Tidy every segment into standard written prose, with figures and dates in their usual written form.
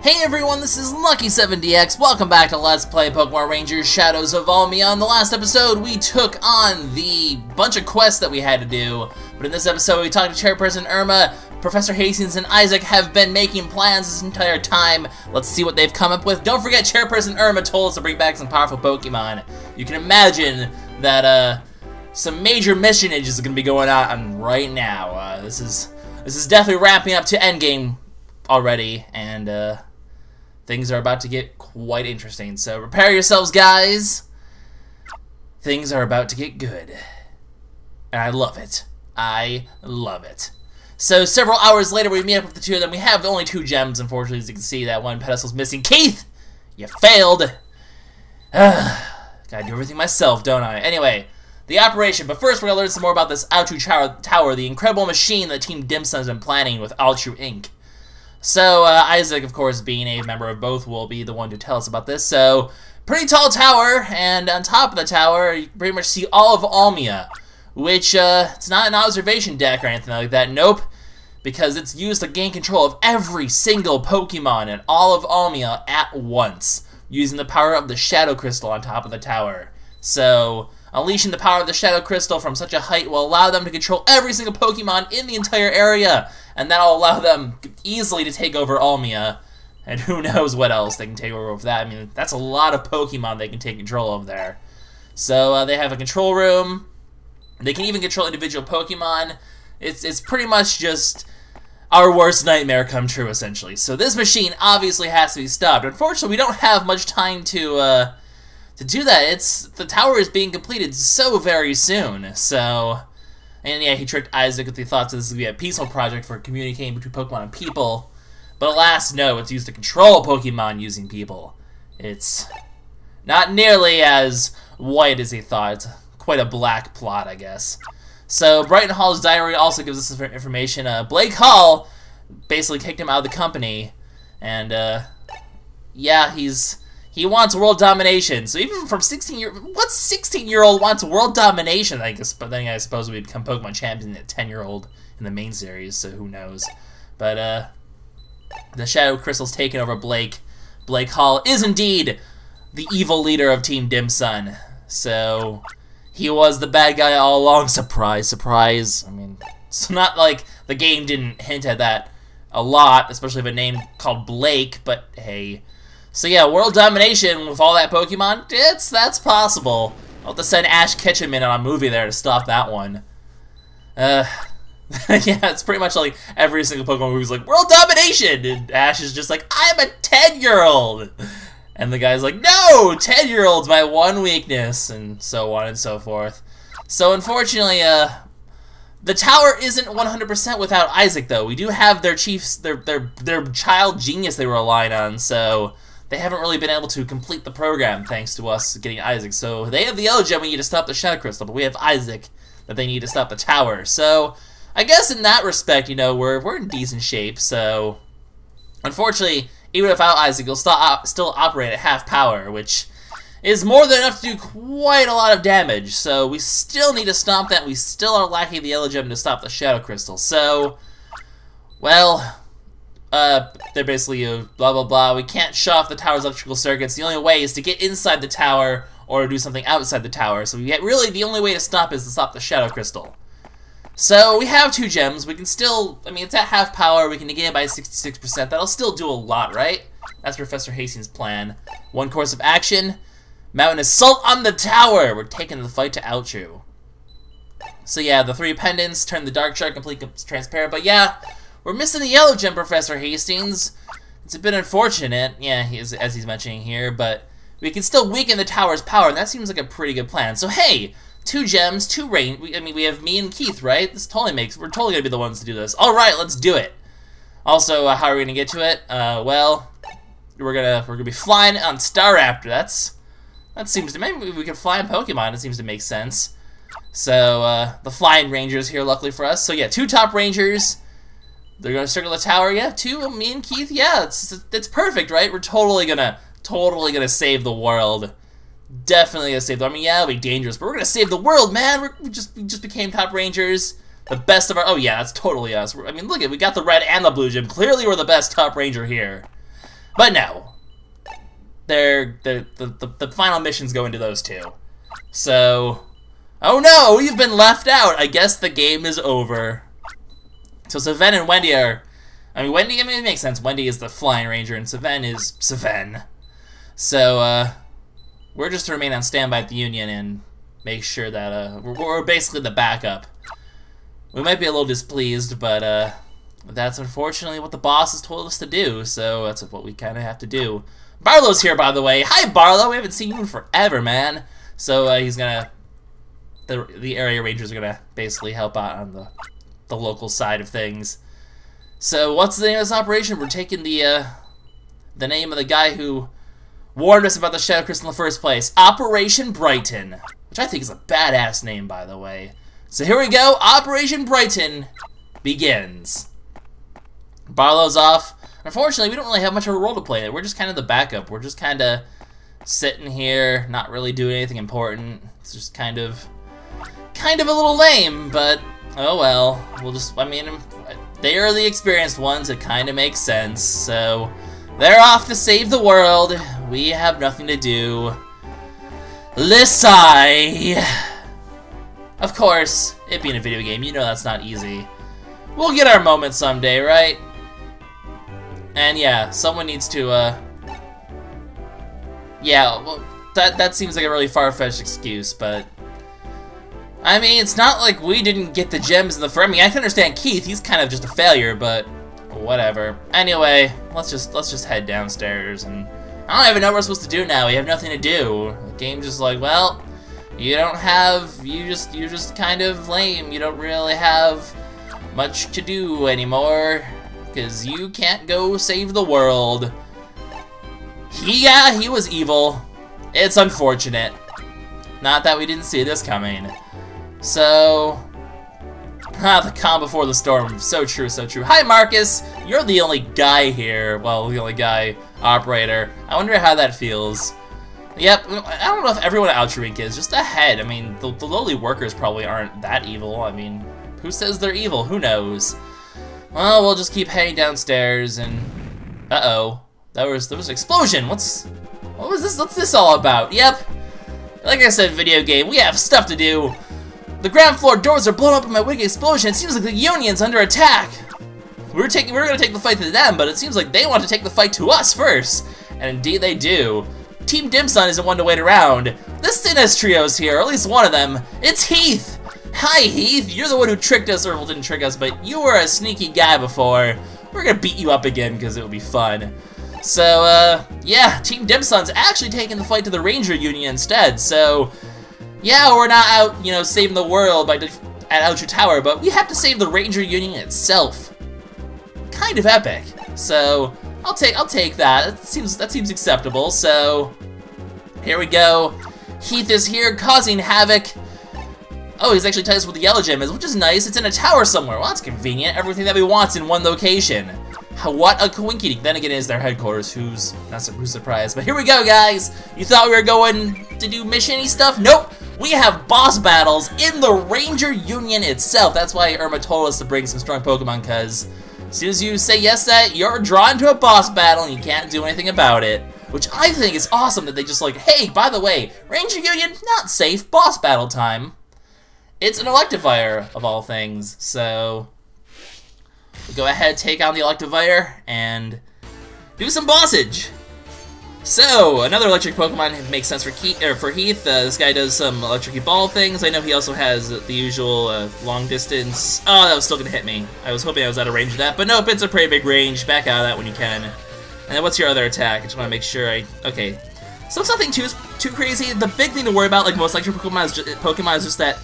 Hey everyone, this is LuckySevenDX. Welcome back to Let's Play Pokemon Rangers Shadows of Almia. In the last episode, we took on the bunch of quests that we had to do. But in this episode, we talked to Chairperson Irma. Professor Hastings and Isaac have been making plans this entire time. Let's see what they've come up with. Don't forget, Chairperson Irma told us to bring back some powerful Pokemon. You can imagine that some major missionage is going to be going on right now. This is definitely wrapping up to endgame already, and things are about to get quite interesting. So prepare yourselves, guys. Things are about to get good. And I love it. I love it. So several hours later, we meet up with the two of them. We have only 2 gems, unfortunately, as you can see. That one pedestal's missing. Keith! You failed! Gotta do everything myself, don't I? Anyway, the operation. But first, we're gonna learn some more about this Almia Tower, the incredible machine that Team Dimsum has been planning with Alchu Inc. So, Isaac, of course, being a member of both, will be the one to tell us about this. So, pretty tall tower, and on top of the tower, you pretty much see all of Almia, which, it's not an observation deck or anything like that, nope, because it's used to gain control of every single Pokemon in all of Almia at once, using the power of the Shadow Crystal on top of the tower. So, unleashing the power of the Shadow Crystal from such a height will allow them to control every single Pokemon in the entire area, and that'll allow them easily to take over Almia, and who knows what else they can take over with that. I mean, that's a lot of Pokemon they can take control of there. So, they have a control room. They can even control individual Pokemon. It's pretty much just our worst nightmare come true, essentially. So this machine obviously has to be stopped. Unfortunately, we don't have much time to do that. The tower is being completed so very soon. So, and yeah, he tricked Isaac with the thoughts that this would be a peaceful project for communicating between Pokemon and people. But alas, no, it's used to control Pokemon using people. It's not nearly as white as he thought. It's quite a black plot, I guess. So, Brighton Hall's diary also gives us this information. Blake Hall basically kicked him out of the company. And, yeah, he wants world domination. So even from 16-year-old... What 16-year-old wants world domination? I guess, but then I suppose we become Pokemon champion at 10-year-old in the main series, so who knows. But, the Shadow Crystal's taken over Blake. Blake Hall is indeed the evil leader of Team Dimsum. So, he was the bad guy all along. Surprise, surprise. I mean, it's not like the game didn't hint at that a lot, especially with a name called Blake, but hey... So yeah, world domination with all that Pokemon, that's possible. I'll have to send Ash Ketchum in on a movie there to stop that one. Yeah, it's pretty much like every single Pokemon movie's like, world domination! And Ash is just like, I'm a 10-year-old! And the guy's like, no! 10-year-old's my one weakness! And so on and so forth. So unfortunately, the tower isn't 100% without Isaac, though. We do have their their child genius they were relying on, so... They haven't really been able to complete the program thanks to us getting Isaac. So they have the Yellow Gem we need to stop the Shadow Crystal, but we have Isaac that they need to stop the tower. So I guess in that respect, you know, we're in decent shape. So unfortunately, even without Isaac, you'll still operate at half power, which is more than enough to do quite a lot of damage. So we still need to stop that. We still are lacking the Yellow Gem to stop the Shadow Crystal. So, well... they're basically blah blah blah. We can't shut off the tower's electrical circuits. The only way is to get inside the tower or do something outside the tower. So really the only way to stop is to stop the Shadow Crystal. So we have 2 gems. We can still, I mean, it's at half power. We can negate it by 66%. That'll still do a lot, right? That's Professor Hastings' plan. 1 course of action. Mount an assault on the tower. We're taking the fight to Alchu. So yeah, the 3 pendants turn the dark chart completely transparent. But yeah. We're missing the Yellow Gem, Professor Hastings. It's a bit unfortunate, yeah, as he's mentioning here, but we can still weaken the tower's power, and that seems like a pretty good plan. So hey, 2 gems, 2 rain. I mean, we have me and Keith, right? This totally we're totally gonna be the ones to do this. All right, let's do it. Also, how are we gonna get to it? Well, we're gonna be flying on Staraptor. That seems to maybe we can fly in Pokemon. It seems to make sense. So the flying Rangers here, luckily for us. So yeah, 2 top Rangers. They're gonna circle the tower, yeah. 2, me and Keith, yeah. It's perfect, right? We're totally gonna save the world. Definitely gonna save the. I mean, yeah, it'll be dangerous, but we're gonna save the world, man. We just became top Rangers. The best of our... Oh, yeah, that's totally us. I mean, look at we got the red and the blue gym. Clearly, we're the best top ranger here. But no. The final missions go into those two. So, oh no, you've been left out. I guess the game is over. So Seven and Wendy are, Wendy, it makes sense. Wendy is the Flying Ranger and Seven is Seven. So, we're just to remain on standby at the Union and make sure that, we're basically the backup. We might be a little displeased, but, that's unfortunately what the boss has told us to do, so that's what we kind of have to do. Barlow's here, by the way. Hi, Barlow! We haven't seen you in forever, man. So, he's gonna, the area rangers are gonna basically help out on the local side of things. So, what's the name of this operation? We're taking the name of the guy who warned us about the Shadow Crystal in the first place. Operation Brighton. Which I think is a badass name, by the way. So here we go. Operation Brighton begins. Barlow's off. Unfortunately, we don't really have much of a role to play. We're just kind of the backup. We're just kind of sitting here, not really doing anything important. It's just kind of a little lame, but oh well. We'll just, they are the experienced ones. It kind of makes sense. So they're off to save the world. We have nothing to do. Lissai! Of course, it being a video game, you know that's not easy. We'll get our moment someday, right? And yeah, someone needs to, yeah, well, that seems like a really far-fetched excuse, but it's not like we didn't get the gems in the first. I can understand Keith, he's kind of just a failure, but whatever. Anyway, let's just head downstairs, and I don't even know what we're supposed to do now. We have nothing to do. The game's just like, well, you're just kind of lame. You don't really have much to do anymore, because you can't go save the world. Yeah, he was evil. It's unfortunate. Not that we didn't see this coming. So, the calm before the storm. So true, so true. Hi, Marcus. You're the only guy here. Well, the only guy operator. I wonder how that feels. Yep, I don't know if everyone at Outrink is. Just ahead. The lowly workers probably aren't that evil. Who says they're evil? Who knows? Well, we'll just keep heading downstairs and... Uh-oh. There was an explosion. What was this? What's this all about? Yep. Like I said, video game, we have stuff to do. The ground floor doors are blown up in my wicked explosion. It seems like the Union's under attack. We were gonna take the fight to them, but it seems like they want to take the fight to us first. And indeed they do. Team Dimsun isn't one to wait around. The Sinistrio's here, or at least one of them. It's Heath! Hi, Heath. You're the one who tricked us, or well, didn't trick us, but you were a sneaky guy before. We're gonna beat you up again, because it will be fun. So, yeah, Team Dimsun's actually taking the fight to the Ranger Union instead, so... Yeah, we're not out, saving the world at Almia Tower, but we have to save the Ranger Union itself. Kind of epic. So, I'll take that. That seems acceptable, so... Here we go. Heath is here, causing havoc. Oh, he's actually telling us where the yellow gem is, which is nice. It's in a tower somewhere. Well, that's convenient. Everything that we want's in one location. What a coinkydink. Then again, it is their headquarters. Who's surprised? But here we go, guys. You thought we were going to do mission-y stuff? Nope. We have boss battles in the Ranger Union itself. That's why Irma told us to bring some strong Pokemon, because as soon as you say yes to that, you're drawn to a boss battle and you can't do anything about it. Which I think is awesome that they just like, hey, by the way, Ranger Union, not safe, boss battle time. It's an Electivire, of all things, so... We'll go ahead, take on the Electivire, and do some bossage. So, another electric Pokemon makes sense for Heath. This guy does some electric ball things. I know he also has the usual long distance. Oh, that was still gonna hit me. I was hoping I was out of range of that, but nope, it's a pretty big range. Back out of that when you can. And then what's your other attack? I just want to make sure okay. So it's nothing too crazy. The big thing to worry about, like most electric Pokemon, is just that,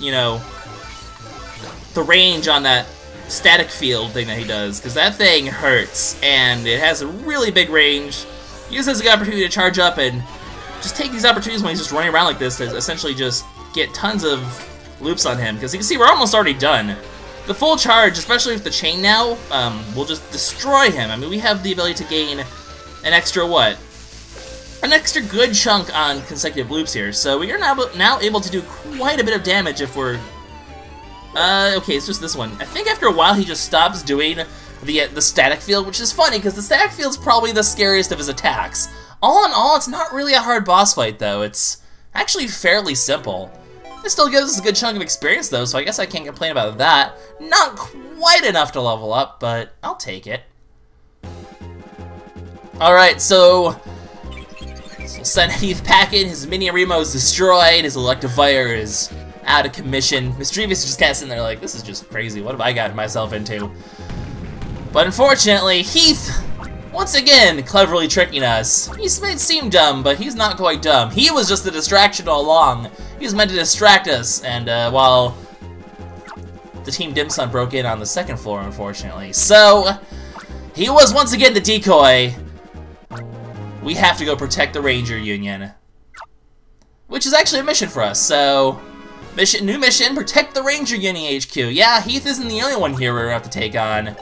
the range on that static field thing that he does, because that thing hurts, and it has a really big range. Use this as an opportunity to charge up, and just take these opportunities when he's just running around like this to essentially just get tons of loops on him, because you can see we're almost already done. The full charge, especially with the chain now, will just destroy him. We have the ability to gain an extra, an extra good chunk on consecutive loops here, so we are now able to do quite a bit of damage if we're... okay, it's just this one. I think after a while he just stops doing the static field, which is funny because the static field's probably the scariest of his attacks. All in all, it's not really a hard boss fight though. It's actually fairly simple. It still gives us a good chunk of experience though, so I guess I can't complain about that. Not quite enough to level up, but I'll take it. Alright, so we'll send Heath packing. His Mini Remo is destroyed. His Electivire is out of commission. Mischievous is just kind of sitting there like, this is just crazy. What have I gotten myself into? But unfortunately, Heath, once again, cleverly tricking us. He's made it seem dumb, but he's not quite dumb. He was just a distraction all along. He was meant to distract us, and while the Team Dim Sum broke in on the second floor, unfortunately. So, he was once again the decoy. We have to go protect the Ranger Union, which is actually a mission for us. So, new mission, protect the Ranger Union HQ. Yeah, Heath isn't the only one here we're going to have to take on.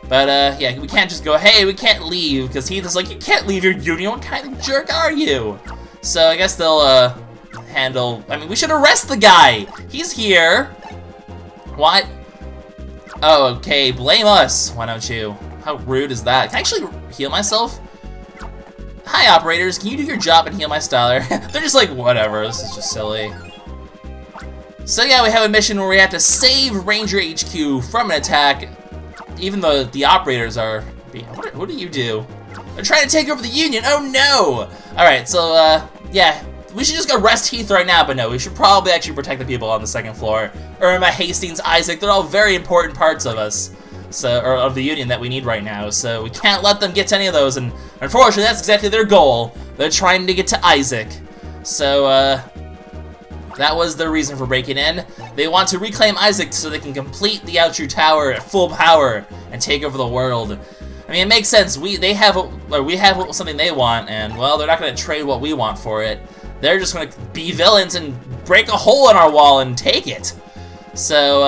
But, yeah, we can't just go, hey, we can't leave, because Heath is like, you can't leave your union, what kind of jerk are you? So, I guess they'll, handle, I mean, we should arrest the guy! He's here! What? Oh, okay, blame us, why don't you? How rude is that? Can I actually heal myself? Hi, operators, can you do your job and heal my styler? They're just like, whatever, this is just silly. So yeah, we have a mission where we have to save Ranger HQ from an attack, even though the operators are... What do you do? They're trying to take over the Union, oh no! Alright, so, yeah, we should just go arrest Heath right now, but no, we should probably actually protect the people on the second floor. Irma, Hastings, Isaac, they're all very important parts of us. So, or of the Union that we need right now, so we can't let them get to any of those, and unfortunately that's exactly their goal. They're trying to get to Isaac. So, that was their reason for breaking in. They want to reclaim Isaac so they can complete the Almia Tower at full power and take over the world. I mean, it makes sense. We have something they want, and well, they're not going to trade what we want for it. They're just going to be villains and break a hole in our wall and take it. So,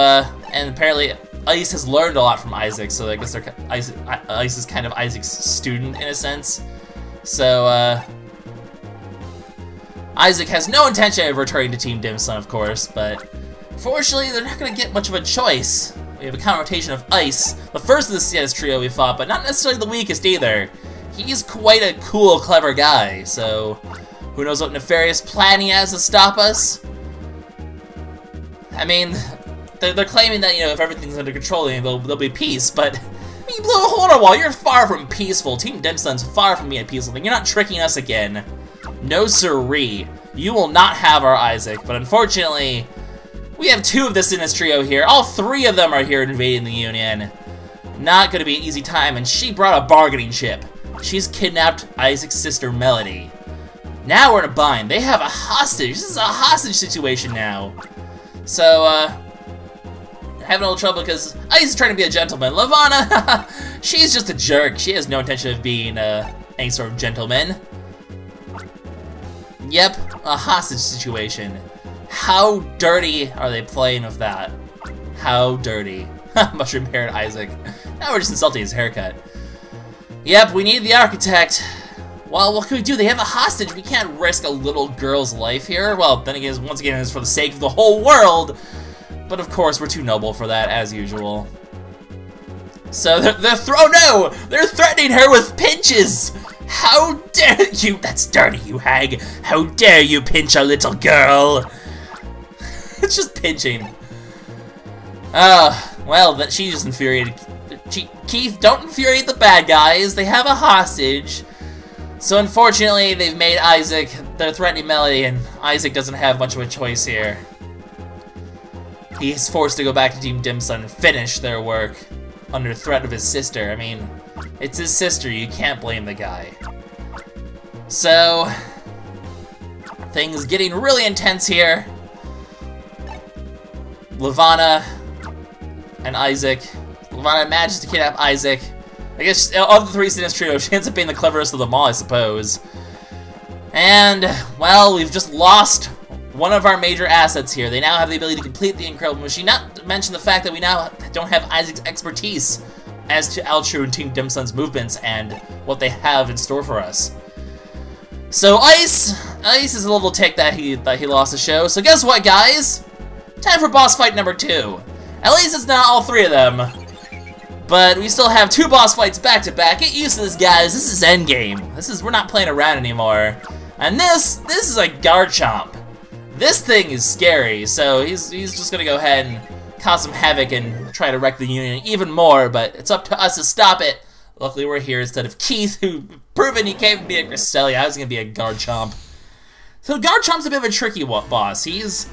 and apparently Ice has learned a lot from Isaac, so I guess Ice is kind of Isaac's student in a sense. So, Isaac has no intention of returning to Team Dim Sum, of course, but fortunately, they're not going to get much of a choice. We have a counter-rotation of Ice, the first of the CS trio we fought, but not necessarily the weakest either. He's quite a cool, clever guy, so who knows what nefarious plan he has to stop us? I mean, they're claiming that, you know, if everything's under control, there'll be peace, but I mean, blow a hole in our wall, you're far from peaceful. Team Dim Sum's far from being a peaceful thing. You're not tricking us again. No siree. You will not have our Isaac, but unfortunately, we have two of the Sinus trio here. All three of them are here invading the Union. Not gonna be an easy time, and she brought a bargaining chip. She's kidnapped Isaac's sister, Melody. Now we're in a bind. They have a hostage. This is a hostage situation now. So, having a little trouble because Ice is trying to be a gentleman. Lavana, she's just a jerk. She has no intention of being any sort of gentleman. Yep, a hostage situation. How dirty are they playing with that? How dirty. Mushroom-haired Isaac. Now we're just insulting his haircut. Yep, we need the architect. Well, what can we do? They have a hostage. We can't risk a little girl's life here. Well, then again, once again, it's for the sake of the whole world. But of course, we're too noble for that, as usual. So oh no! They're threatening her with pinches! How dare you! That's dirty, you hag! How dare you pinch a little girl! It's just pinching. Well, she's just infuriated. Keith, don't infuriate the bad guys. They have a hostage. So unfortunately, they've made Isaac, they're threatening Melody, and Isaac doesn't have much of a choice here. He's forced to go back to Team Dim Sum and finish their work under threat of his sister. I mean, it's his sister, you can't blame the guy. So, things getting really intense here. Lavana and Isaac. Lavana manages to kidnap Isaac. I guess of the three Sinus trio, she ends up being the cleverest of them all, I suppose. And, well, we've just lost one of our major assets here. They now have the ability to complete the incredible machine, not to mention the fact that we now don't have Isaac's expertise as to Alchu and Team Dim Sum's movements and what they have in store for us. So Ice is a little ticked that he lost the show. So guess what, guys? Time for boss fight number 2. At least it's not all three of them. But we still have 2 boss fights back to back. Get used to this, guys. This is endgame. We're not playing around anymore. And this is a Garchomp. This thing is scary, so he's just gonna go ahead and cause some havoc and try to wreck the Union even more, but it's up to us to stop it. Luckily we're here instead of Keith, who proven he can't be a Cresselia. I was gonna be a Garchomp. So Garchomp's a bit of a tricky boss. He's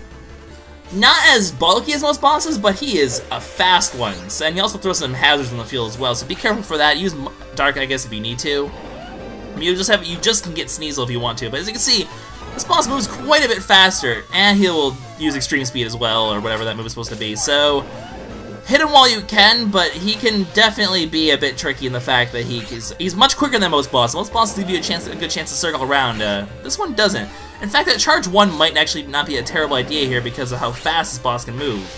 not as bulky as most bosses, but he is a fast one. And he also throws some hazards in the field as well, so be careful for that. Use Dark, I guess, if you need to. You just can get Sneasel if you want to, but as you can see, this boss moves quite a bit faster, and he will use Extreme Speed as well, or whatever that move is supposed to be. So, hit him while you can, but he can definitely be a bit tricky in the fact that he's much quicker than most bosses. Most bosses give you a good chance to circle around. This one doesn't. In fact, that charge 1 might actually not be a terrible idea here because of how fast this boss can move.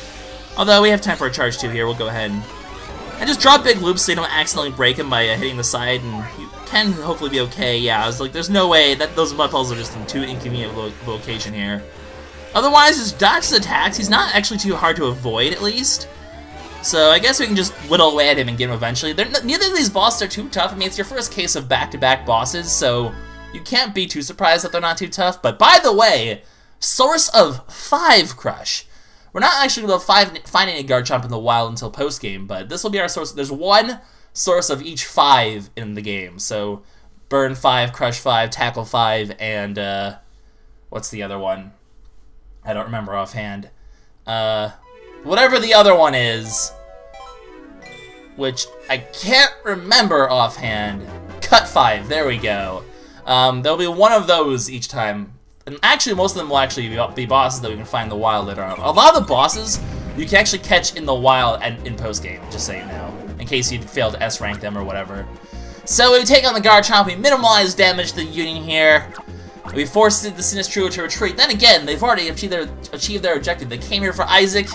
Although we have time for a charge 2 here, we'll go ahead and just drop big loops so you don't accidentally break him by hitting the side, and you can hopefully be okay. Yeah, I was like, there's no way that those mud puzzles are just in too inconvenient location here. Otherwise, just dodge his attacks. He's not actually too hard to avoid, at least. So I guess we can just whittle away at him and get him eventually. Neither of these bosses are too tough. I mean, it's your first case of back-to-back bosses, so you can't be too surprised that they're not too tough. But by the way, source of 5 Crush. We're not actually going to find any Garchomp in the wild until post-game, but this will be our source. There's 1 source of each 5 in the game. So, Burn 5, Crush 5, Tackle 5, and, what's the other one? I don't remember offhand. Whatever the other one is, which I can't remember offhand. Cut 5, there we go. There'll be 1 of those each time. And actually, most of them will actually be bosses that we can find in the wild later on. A lot of the bosses you can actually catch in the wild and in post-game, just so you know, in case you fail to S-rank them or whatever. So we take on the Garchomp, we minimize damage to the Union here. We force the Sinistrio to retreat. Then again, they've already achieved their objective. They came here for Isaac,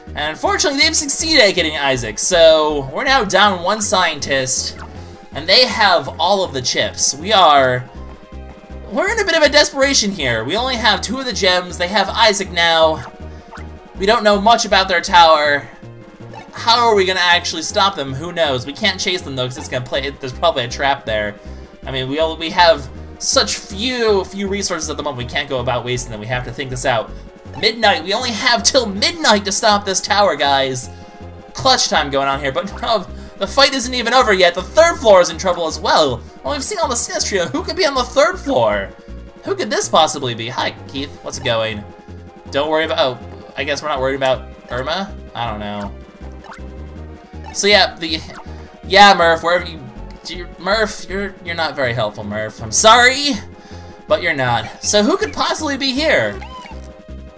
and unfortunately they've succeeded at getting Isaac. So we're now down 1 scientist, and they have all of the chips. We're in a bit of a desperation here. We only have 2 of the gems. They have Isaac now. We don't know much about their tower. How are we gonna actually stop them? Who knows? We can't chase them though, because there's probably a trap there. I mean, we have such few resources at the moment. We can't go about wasting them. We have to think this out. Midnight. We only have till midnight to stop this tower, guys. Clutch time going on here, but no, the fight isn't even over yet. The 3rd floor is in trouble as well. Well, we've seen all the Sinistrio. Who could be on the 3rd floor? Who could this possibly be? Hi, Keith. What's it going? Don't worry about... Oh, I guess we're not worried about Irma? I don't know. So yeah, yeah, Murph, wherever you... Murph, you're not very helpful, Murph. I'm sorry, but you're not. So who could possibly be here?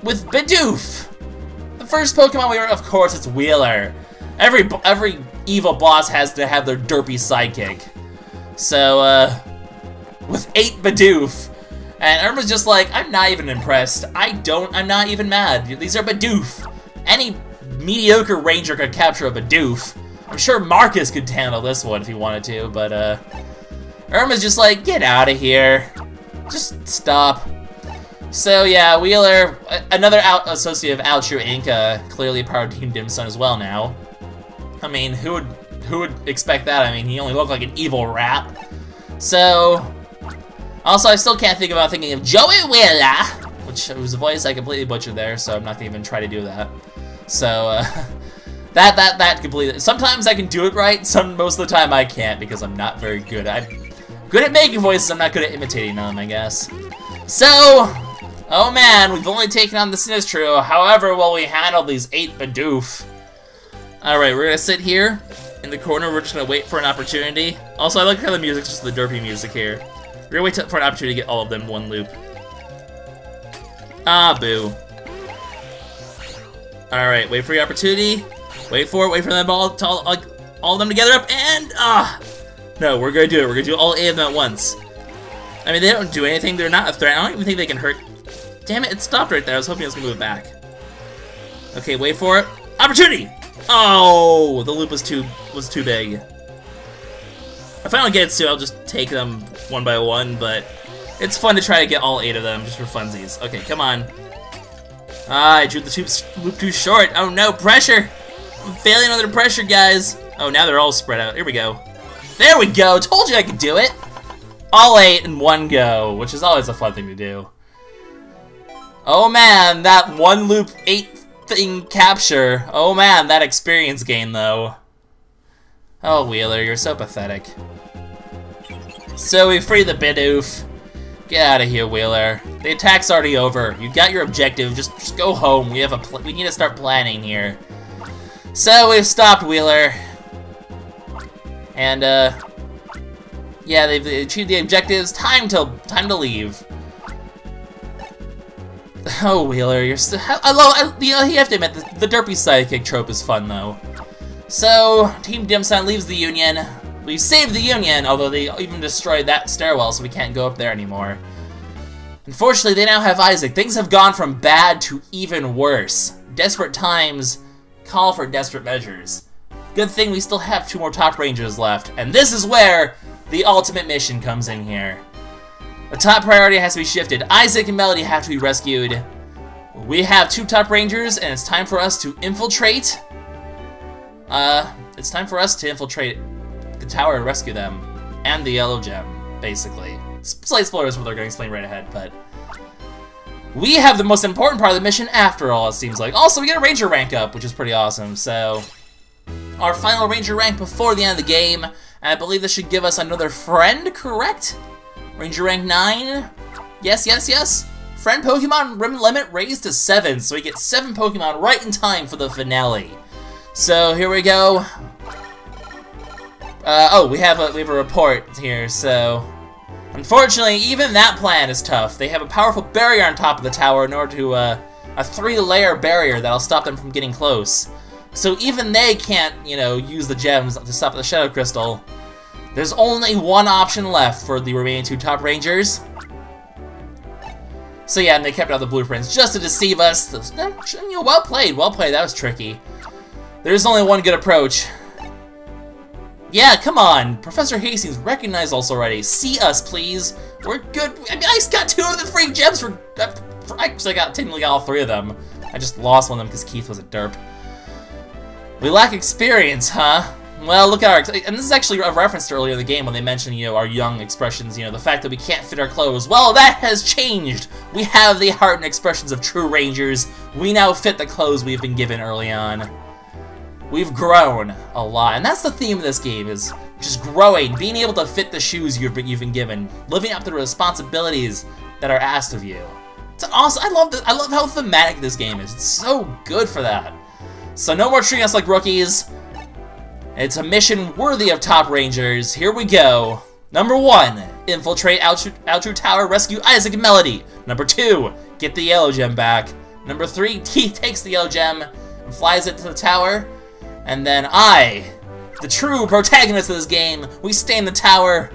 With Bidoof! The first Pokemon we were... Of course, it's Wheeler. Every evil boss has to have their derpy sidekick. So, with 8 Bidoof. And Irma's just like, I'm not even impressed. I'm not even mad. These are Bidoof. Any mediocre ranger could capture a Bidoof. I'm sure Marcus could handle this one if he wanted to, but, Irma's just like, get out of here. Just stop. So, yeah, Wheeler, another associate of Alchu Inc., clearly part of Team Dimson as well now. I mean, who would expect that? I mean, he only looked like an evil rat. So, also, I still can't think about thinking of Joey Wheeler, whose voice I completely butchered there, so I'm not gonna even try to do that. So, that completely. Sometimes I can do it right. Most of the time I can't because I'm not very good. I'm good at making voices. I'm not good at imitating them, I guess. So, oh man, we've only taken on the Sinistrio. However, will we handle these 8 Bidoof? Alright, we're gonna sit here in the corner. We're just gonna wait for an opportunity. Also, I like how the music's just the derpy music here. We're gonna wait for an opportunity to get all of them in 1 loop. Ah, boo. Alright, wait for your opportunity. Wait for them all of them together up, and no, we're gonna do it. We're gonna do all 8 of them at once. I mean, they don't do anything. They're not a threat. I don't even think they can hurt. Damn it, it stopped right there. I was hoping it was gonna move it back. Okay, wait for it. Opportunity! Oh, the loop was too big. If I don't get it soon, I'll just take them 1 by 1, but it's fun to try to get all 8 of them just for funsies. Okay, come on. I drew the loop too short. Oh no, pressure! I'm failing under pressure, guys. Oh, now they're all spread out. Here we go. There we go! Told you I could do it! All 8 in one go, which is always a fun thing to do. Oh man, that one loop 8 thing capture. Oh man, that experience gain though. Oh Wheeler, you're so pathetic. So we free the Bidoof. Get out of here, Wheeler. The attack's already over. You got your objective. Just go home. We need to start planning here. So we've stopped Wheeler. And yeah, they've achieved the objectives. Time to leave. Oh, Wheeler, you're still. You know, you have to admit the derpy sidekick trope is fun though. So Team Dimsun leaves the Union. We saved the Union, although they even destroyed that stairwell, so we can't go up there anymore. Unfortunately, they now have Isaac. Things have gone from bad to even worse. Desperate times call for desperate measures. Good thing we still have 2 more top rangers left, and this is where the ultimate mission comes in here. The top priority has to be shifted. Isaac and Melody have to be rescued. We have 2 top rangers, and it's time for us to infiltrate. It's time for us to infiltrate the tower and rescue them, and the yellow gem, basically. Slight spoilers what they're going to explain right ahead, but we have the most important part of the mission after all, it seems like. Also, we get a ranger rank up, which is pretty awesome, so our final ranger rank before the end of the game, and I believe this should give us another friend, correct? Ranger rank 9? Yes, yes, yes. Friend Pokemon limit raised to 7, so we get 7 Pokemon right in time for the finale. So here we go. Oh, we have a report here, so unfortunately, even that plan is tough. They have a powerful barrier on top of the tower in order to, a 3-layer barrier that'll stop them from getting close. So even they can't, you know, use the gems to stop the Shadow Crystal. There's only one option left for the remaining 2 top rangers. So yeah, and they kept out the blueprints just to deceive us. You know, well played, that was tricky. There's only one good approach. Yeah, come on! Professor Hastings, recognize us already. See us, please. We're good. I mean, I just got 2 of the free gems for actually, technically got all 3 of them. I just lost one of them because Keith was a derp. We lack experience, huh? Well, look at our... And this is actually a reference to earlier in the game when they mentioned, you know, our young expressions, you know, the fact that we can't fit our clothes. Well, that has changed! We have the heart and expressions of true rangers. We now fit the clothes we've been given early on. We've grown a lot, and that's the theme of this game, is just growing, being able to fit the shoes you've been given, living up to the responsibilities that are asked of you. It's awesome. I love how thematic this game is. It's so good for that. So no more treating us like rookies. It's a mission worthy of top rangers. Here we go. Number 1, infiltrate Almia Tower, rescue Isaac and Melody. Number 2, get the yellow gem back. Number 3, Keith takes the yellow gem and flies it to the tower. And then I, the true protagonist of this game, we stay in the tower.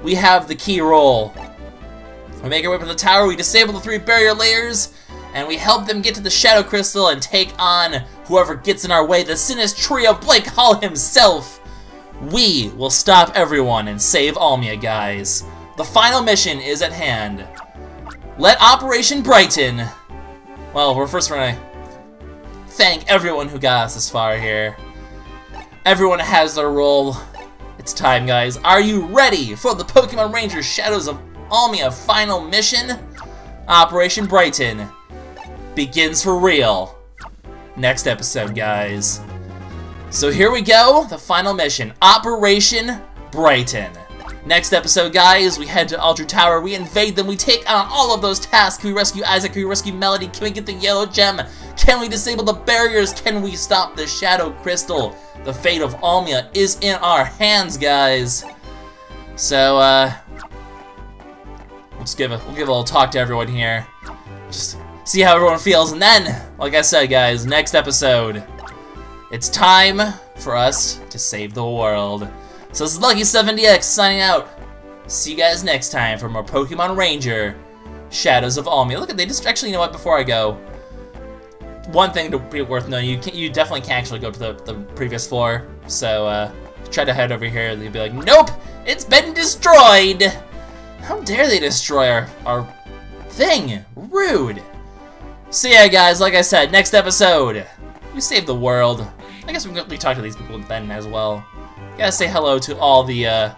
We have the key role. We make our way to the tower, we disable the 3 barrier layers, and we help them get to the Shadow Crystal and take on whoever gets in our way, the Sinistrio Blake Hall himself. We will stop everyone and save Almia, guys. The final mission is at hand. Let Operation Brighton. Well, we're first gonna thank everyone who got us this far here. Everyone has their role. It's time, guys. Are you ready for the Pokemon Rangers Shadows of Almia final mission? Operation Brighton begins for real. Next episode, guys. So here we go, the final mission, Operation Brighton. Next episode, guys, we head to Almia Tower, we invade them, we take on all of those tasks. Can we rescue Isaac? Can we rescue Melody? Can we get the yellow gem? Can we disable the barriers? Can we stop the Shadow Crystal? The fate of Almia is in our hands, guys. So, we'll give a little talk to everyone here. Just see how everyone feels, and then, like I said, guys, next episode, it's time for us to save the world. So this is LuckySevenDX signing out. See you guys next time for more Pokemon Ranger Shadows of Almia. Look at, they just, actually, you know what, before I go, one thing to be worth knowing, you definitely can't actually go to the previous floor, so try to head over here, they'll be like, nope, it's been destroyed! How dare they destroy our thing? Rude! So yeah, guys, like I said, next episode, we save the world. I guess we can quickly talk to these people then as well. Gotta say hello to all the,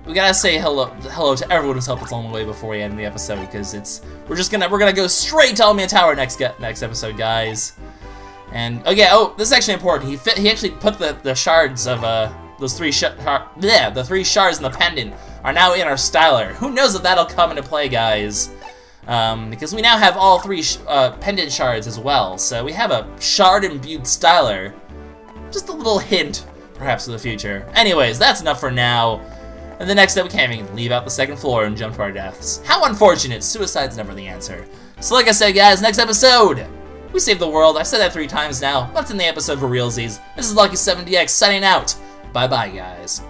we gotta say hello to everyone who's helped us along the way before we end the episode, because we're gonna go straight to Almia Tower next episode, guys. And oh, this is actually important. He actually put the shards of those the 3 shards in the pendant are now in our styler. Who knows if that'll come into play, guys? Because we now have all 3 pendant shards as well, so we have a shard-imbued styler. Just a little hint, perhaps, for the future. Anyways, that's enough for now. And the next step, we can't even leave out the 2nd floor and jump to our deaths. How unfortunate! Suicide's never the answer. So like I said, guys, next episode, we save the world. I've said that 3 times now. That's in the episode for realsies. This is LuckySevenDX signing out. Bye-bye, guys.